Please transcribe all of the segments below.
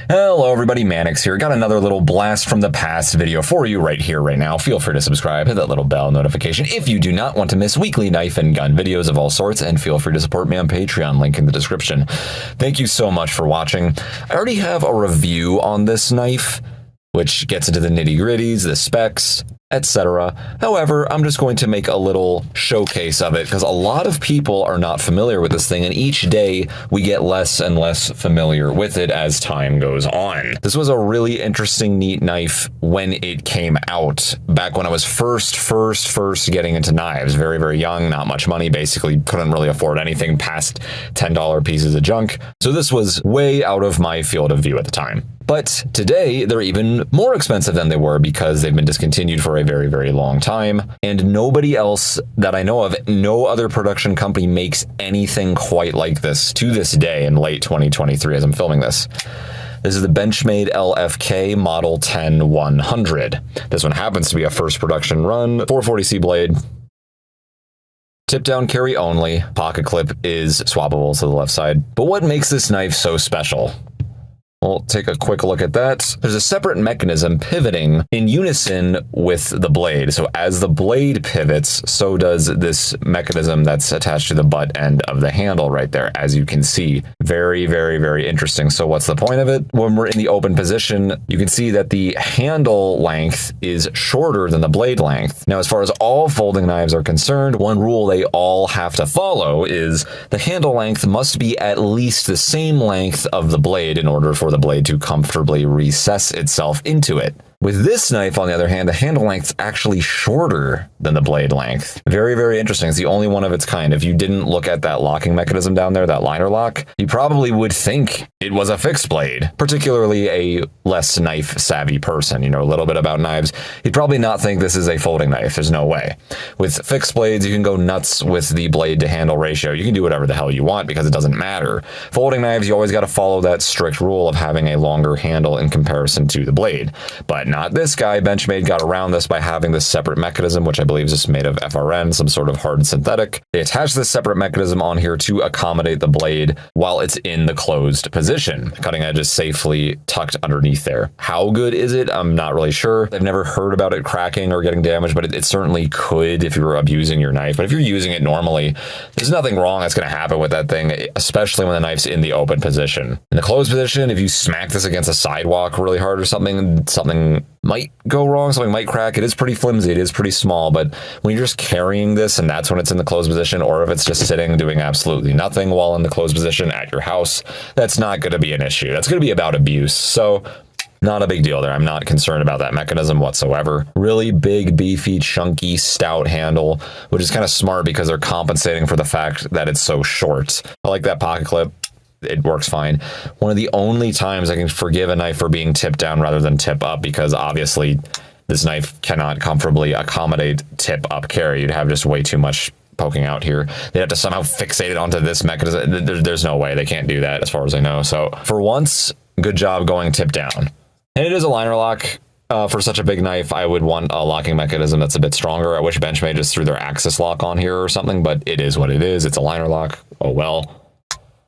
Hello everybody, Mannix here. Got another little blast from the past video for you right here, right now. Feel free to subscribe, hit that little bell notification if you do not want to miss weekly knife and gun videos of all sorts, and feel free to support me on Patreon, link in the description. Thank you so much for watching. I already have a review on this knife, which gets into the nitty-gritties, the specs, etc. However, I'm just going to make a little showcase of it because a lot of people are not familiar with this thing, and each day we get less and less familiar with it as time goes on. This was a really interesting, neat knife when it came out, back when I was first getting into knives. Very, very young, not much money, basically couldn't really afford anything past $10 pieces of junk. So this was way out of my field of view at the time. But today, they're even more expensive than they were because they've been discontinued for a very, very long time. And nobody else that I know of, no other production company makes anything quite like this to this day in late 2023 as I'm filming this. This is the Benchmade LFK Model 10-100. This one happens to be a first production run, 440C blade. Tip down carry only. Pocket clip is swappable to the left side. But what makes this knife so special? We'll take a quick look at that. There's a separate mechanism pivoting in unison with the blade. So as the blade pivots, so does this mechanism that's attached to the butt end of the handle right there, as you can see. Very, very, very interesting. So what's the point of it? When we're in the open position, you can see that the handle length is shorter than the blade length. Now, as far as all folding knives are concerned, one rule they all have to follow is the handle length must be at least the same length of the blade in order for the blade to comfortably recess itself into it. With this knife, on the other hand, the handle length is actually shorter than the blade length. Very, very interesting. It's the only one of its kind. If you didn't look at that locking mechanism down there, that liner lock, you probably would think it was a fixed blade, particularly a less knife-savvy person, you know, a little bit about knives. You'd probably not think this is a folding knife. There's no way. With fixed blades, you can go nuts with the blade-to-handle ratio. You can do whatever the hell you want because it doesn't matter. Folding knives, you always got to follow that strict rule of having a longer handle in comparison to the blade. But not this guy. Benchmade got around this by having this separate mechanism, which I believe is just made of FRN, some sort of hard synthetic. They attach this separate mechanism on here to accommodate the blade while it's in the closed position. Cutting edge is safely tucked underneath there. How good is it? I'm not really sure. I've never heard about it cracking or getting damaged, but it certainly could if you're abusing your knife. But if you're using it normally, there's nothing wrong that's going to happen with that thing, especially when the knife's in the open position. In the closed position, if you smack this against a sidewalk really hard or something might go wrong, something might crack. It is pretty flimsy, it is pretty small, but when you're just carrying this and that's when it's in the closed position, or if it's just sitting doing absolutely nothing while in the closed position at your house, that's not going to be an issue. That's going to be about abuse. So not a big deal there. I'm not concerned about that mechanism whatsoever. Really big, beefy, chunky, stout handle, which is kind of smart because they're compensating for the fact that it's so short. I like that pocket clip. It works fine. One of the only times I can forgive a knife for being tipped down rather than tip up, because obviously this knife cannot comfortably accommodate tip up carry. You'd have just way too much poking out here. They'd have to somehow fixate it onto this mechanism. There's no way. They can't do that as far as I know. So for once, good job going tip down. And it is a liner lock. For such a big knife, I would want a locking mechanism that's a bit stronger. I wish Benchmade just threw their axis lock on here or something, but it is what it is. It's a liner lock. Oh well.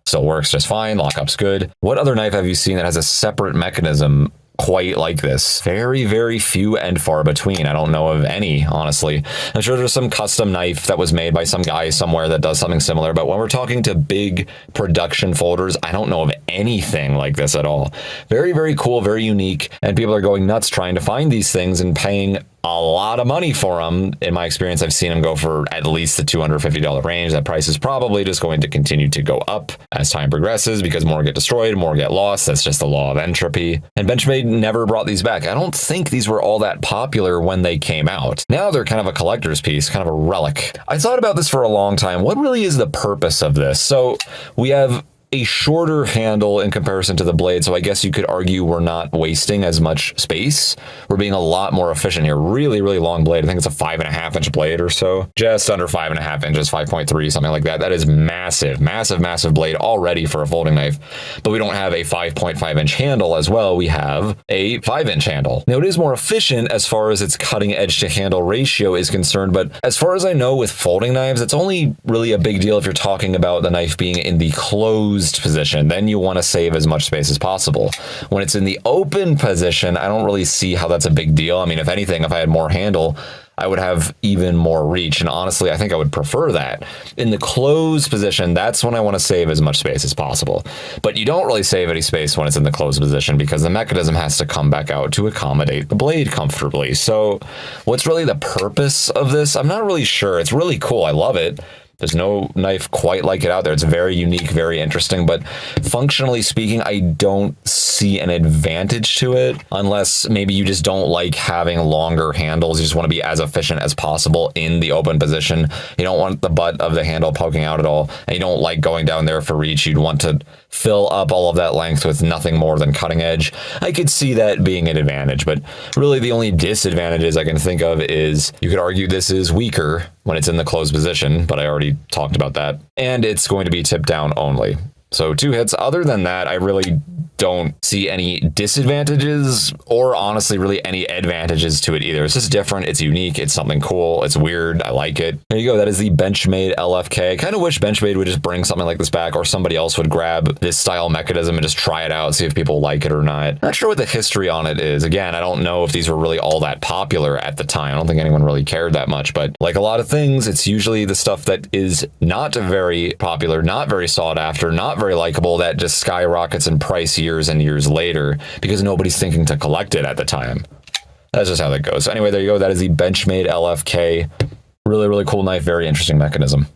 Still works just fine. Lockup's good. What other knife have you seen that has a separate mechanism quite like this? Very, very few and far between. I don't know of any, honestly. I'm sure there's some custom knife that was made by some guy somewhere that does something similar, but when we're talking to big production folders, I don't know of anything like this at all. Very, very cool, very unique, and people are going nuts trying to find these things and paying a lot of money for them. In my experience, I've seen them go for at least the $250 range. That price is probably just going to continue to go up as time progresses because more get destroyed, more get lost. That's just the law of entropy. And Benchmade never brought these back. I don't think these were all that popular when they came out. Now they're kind of a collector's piece, kind of a relic. I thought about this for a long time. What really is the purpose of this? So we have a shorter handle in comparison to the blade, so I guess you could argue we're not wasting as much space. We're being a lot more efficient here. Really, really long blade. I think it's a 5.5-inch blade or so. Just under 5.5 inches, 5.3, something like that. That is massive, massive, massive blade already for a folding knife. But we don't have a 5.5-inch handle as well. We have a 5-inch handle. Now, it is more efficient as far as its cutting edge to handle ratio is concerned, but as far as I know with folding knives, it's only really a big deal if you're talking about the knife being in the closed closed position, then you want to save as much space as possible. When it's in the open position, I don't really see how that's a big deal. I mean, if anything, if I had more handle, I would have even more reach. And honestly, I think I would prefer that. In the closed position, that's when I want to save as much space as possible. But you don't really save any space when it's in the closed position because the mechanism has to come back out to accommodate the blade comfortably. So what's really the purpose of this? I'm not really sure. It's really cool. I love it. There's no knife quite like it out there. It's very unique, very interesting, but functionally speaking, I don't see an advantage to it unless maybe you just don't like having longer handles. You just want to be as efficient as possible in the open position. You don't want the butt of the handle poking out at all, and you don't like going down there for reach. You'd want to fill up all of that length with nothing more than cutting edge. I could see that being an advantage, but really the only disadvantages I can think of is you could argue this is weaker when it's in the closed position, but I already talked about that. And it's going to be tip down only. So 2 hits. Other than that, I really don't see any disadvantages or honestly really any advantages to it either. It's just different. It's unique. It's something cool. It's weird. I like it. There you go. That is the Benchmade LFK. I kind of wish Benchmade would just bring something like this back, or somebody else would grab this style mechanism and just try it out, see if people like it or not. Not sure what the history on it is. Again, I don't know if these were really all that popular at the time. I don't think anyone really cared that much, but like a lot of things, it's usually the stuff that is not very popular, not very sought after, not very likable, that just skyrockets in price years and years later because nobody's thinking to collect it at the time. That's just how that goes. So anyway, there you go. That is the Benchmade LFK. Really, really cool knife. Very interesting mechanism.